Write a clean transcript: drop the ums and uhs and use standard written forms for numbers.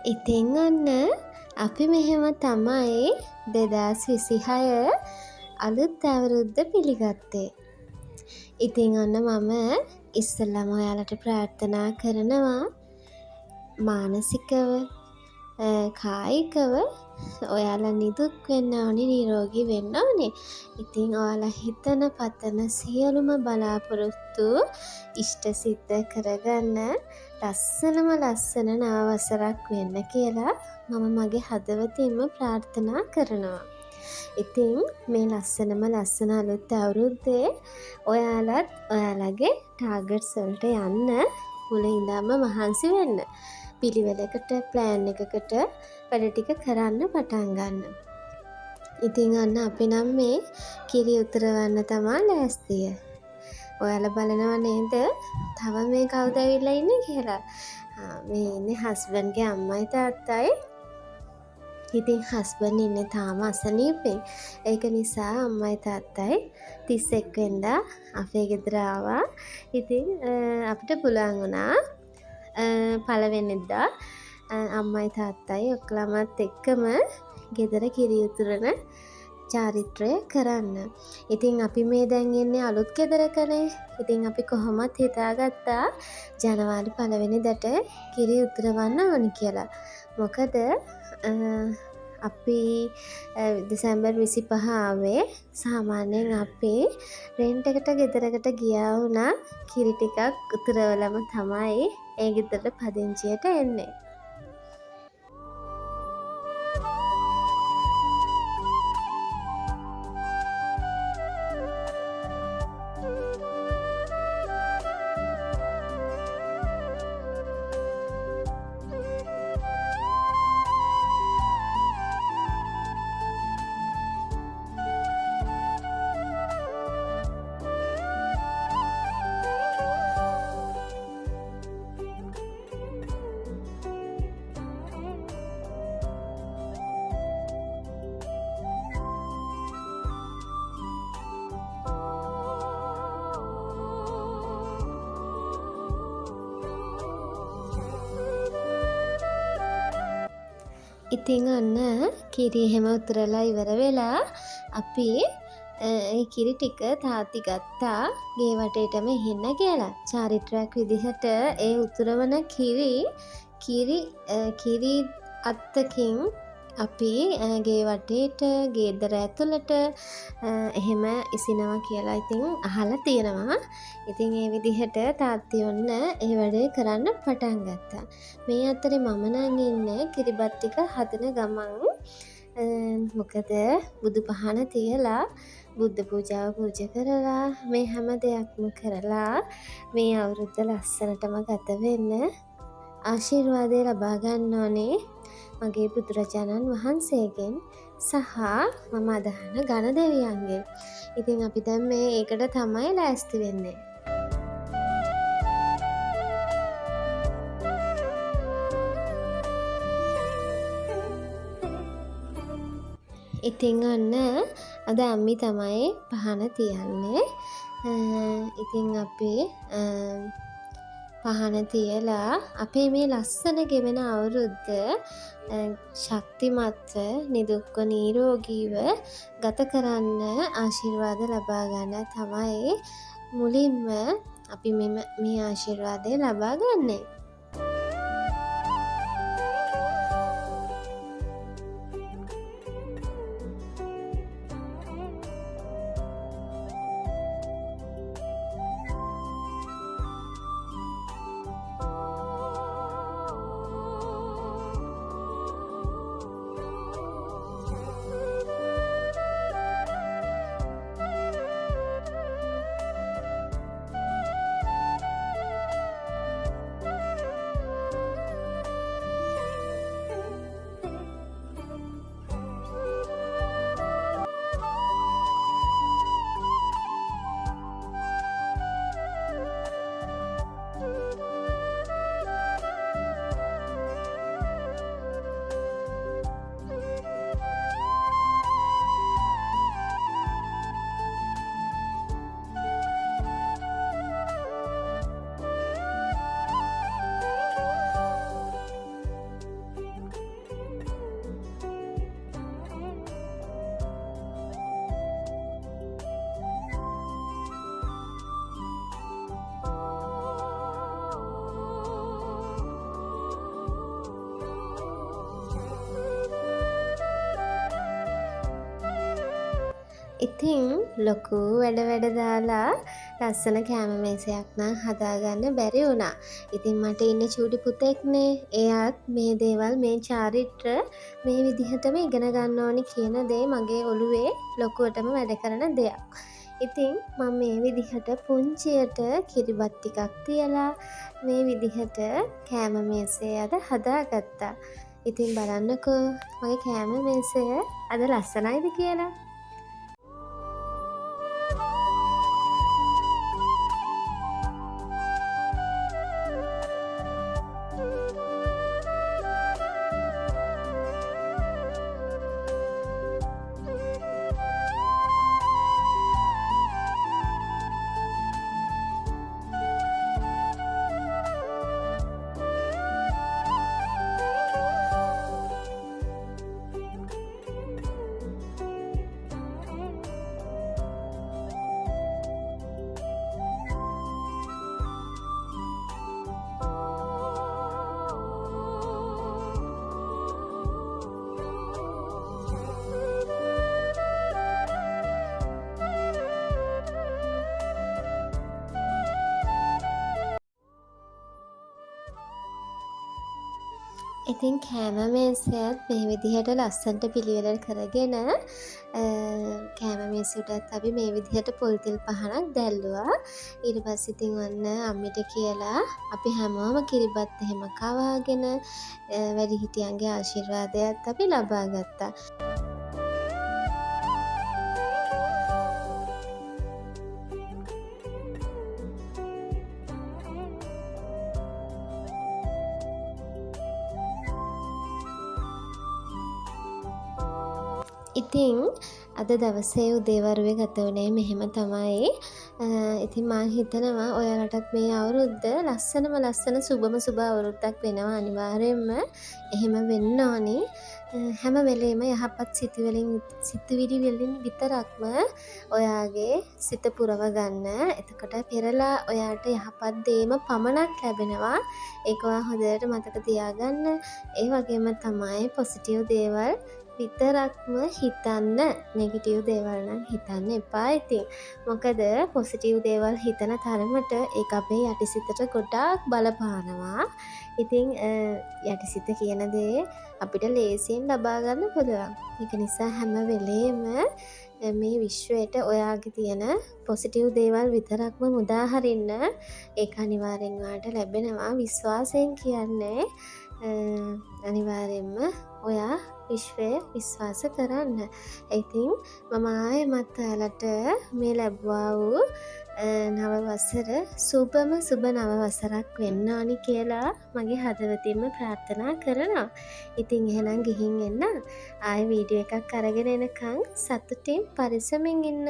ඉතින් ඔන්න අපි මෙහෙම තමයි 2026 අලුත් අවුරුද්ද පිළිගත්තේ. ඉතින් ඔන්න මම ඉස්සෙල්ලාම ඔයාලට ප්‍රාර්ථනා කරනවා මානසිකව කායිකව ඔයාලා නිදුක් වෙන්න ඕනේ, නිරෝගී වෙන්න ඕනේ. ඉතින් ඔයාලා හිතන පතන සියලුම බලාපොරොත්තු ඉෂ්ට සිද්ධ කරගන්න ලස්සන නව වසරක් වෙන්න කියලා මම මගේ හදවතින්ම ප්‍රාර්ථනා කරනවා. ඉතින් මේ ලස්සන අලුත් අවුරුද්දේ ඔයාලත් ඔයාලගේ ටාගට්ස් වලට යන්න මුල ඉඳන්ම මහන්සි වෙන්න. පිළිවෙලකට ප්ලෑන් එකකට වැඩ ටික කරන්න පටන් ගන්න. ඉතින් අන්න අපි නම් මේ කිරි උතරවන්න තමා ලෑස්තිය. ඔයාලා බලනවා නේද? තව මේ කවුද ඇවිල්ලා ඉන්නේ කියලා. මේ ඉන්නේ හස්බන්ඩ්ගේ අම්මයි තාත්තයි. ඉතින් හස්බන්ඩ් ඉන්නේ තාම අසනීපෙන්. ඒක නිසා අම්මයි තාත්තයි 31 වෙනිදා අපේ ගෙදර ආවා. ඉතින් අපිට පුළුවන් වුණා පළවෙනිදා අම්මයි තාත්තයි ඔක්කොලමත් එක්කම ගෙදර කිරි උතුරන චාරිත්‍රය කරන්න. ඉතින් අපි මේ දැන් ඉන්නේ අලුත් ගෙදරකනේ. ඉතින් අපි කොහොමත් හිතාගත්තා ජනවාරි 1 වෙනිදාට කිරි උතුරවන්න ඕනි කියලා. මොකද අපි දෙසැම්බර් 25 ආවේ සාමාන්‍යයෙන් අපි රෙන්ට් එකට ගෙදරකට ගියා වුණා කිරි ටිකක් උතුරවලම තමයි ඒ ගෙදරට පදිංචියට එන්නේ. ඉතින් ඔන්න කිරි එහෙම උතුරලා ඉවර වෙලා අපි ඒ කිරි ටික තාත්ති ගත්තා ගේ වටේටම ඉහින්න කියලා. චාරිත්‍රාක් විදිහට ඒ උතුරවන කිරි අත්තකින් අපි ගේ වටේට ගෙදර ඇතුළට එහෙම ඉසිනවා කියලා ඉතින් අහලා තියෙනවා. ඉතින් ඒ විදිහට තාත්ති ඔන්න ඒ වැඩේ කරන්න පටන් ගත්තා. මේ අතරේ මම නම් ඉන්නේ කිරිබත් ටික හදන ගමන්. මොකද බුදු පහන තියලා බුද්ධ පූජාව පූජා කරලා මේ හැම දෙයක්ම කරලා මේ අවුරුද්ද ලස්සනටම ගත වෙන්න ආශිර්වාදය ලබා ගන්න ඕනේ මගේ බුදුරජාණන් වහන්සේගෙන් සහ මම අදහන ගණ දෙවියන්ගෙන්. ඉතින් අපි දැන් මේ ඒකට තමයි ලෑස්ති වෙන්නේ. ඉතින් ඔන්න අද අම්මි තමයි පහන තියන්නේ. ඉතින් අපි පහන තියලා අපේ මේ ලස්සන ගෙවෙන අවුරුද්ද ශක්තිමත්ව නිදුක්ව නිරෝගීව ගත කරන්න ආශිර්වාද ලබා ගන්න තමයි මුලින්ම අපි මේ ආශිර්වාදය ලබා ගන්නේ. ඉතින් ලොකු වැඩ දාලා ලස්සන කෑම මේසයක් නම් හදාගන්න බැරි වුණා. ඉතින් මට ඉන්න චූටි පුතෙක්නේ. එයාත් මේ දේවල් මේ චාරිත්‍ර මේ විදිහටම ඉගෙන ගන්න ඕනි කියන දේ මගේ ඔළුවේ ලොකුවටම වැඩ කරන දෙයක්. ඉතින් මම මේ විදිහට පුංචියට කිරිබත් ටිකක් තියලා මේ විදිහට කෑම මේසය අද හදාගත්තා. ඉතින් බලන්නකෝ මගේ කෑම මේසය අද ලස්සනයිද කියලා. ඉතින් කෑම මේසයත් මේ විදිහට ලස්සනට පිළිවෙල කරගෙන කෑම මේසයටත් අපි මේ විදිහට පොල් තෙල් පහනක් දැල්ලුවා. ඊට පස්සේ ඉතින් ඔන්න අම්මිට කියලා අපි හැමෝම කිරිබත් එහෙම කවාගෙන වැඩිහිටියන්ගේ ආශිර්වාදයත් අපි ලබා ගත්තා. ඉතින් අද දවසේ උදේවරුවේ ගත වුණේ මෙහෙම තමයි. ඉතින් මම හිතනවා ඔයාලටත් මේ අවුරුද්ද ලස්සන සුබ අවුරුද්දක් වෙනවා අනිවාර්යයෙන්ම. එහෙම වෙන්න ඕනි. හැම වෙලේම යහපත් සිතුවිලි වලින් විතරක්ම ඔයාගේ සිත පුරව ගන්න. එතකොට පෙරලා ඔයාට යහපත් දේම පමණක් ලැබෙනවා. ඒක ඔයා හොඳට මතක තියාගන්න. ඒ වගේම තමයි පොසිටිව් දේවල් විතරක්ම හිතන්න. නෙගටිව් දේවල් නම් හිතන්න එපා. ඉතින් මොකද පොසිටිව් දේවල් හිතන තරමට ඒක අපේ යටිසිතට ගොඩාක් බලපානවා. ඉතින් යටිසිත කියන දේ අපිට ලේසියෙන් ලබා ගන්න පුළුවන්. ඒක නිසා හැම වෙලේම මේ විශ්වයට ඔයාගේ තියෙන පොසිටිව් දේවල් විතරක්ම මුදා හරින්න. ඒක අනිවාර්යෙන් ඔයාට ලැබෙනවා. විශ්වාසයෙන් කියන්නේ අනිවාර්යෙන්ම ඔයා විශ්වය විශ්වාස කරන්න. ඉතින් මම ආයෙමත් ඔයාලට මේ ලැබුවා වූ නව වසර සුබ නව වසරක් වෙන්න ඕනි කියලා මගේ හදවතින්ම ප්‍රාර්ථනා කරනවා. ඉතින් එහෙනම් ගිහින් එන්න. ආයෙ වීඩියෝ එකක් අරගෙන එනකන් සතුටින් පරිස්සමින් ඉන්න.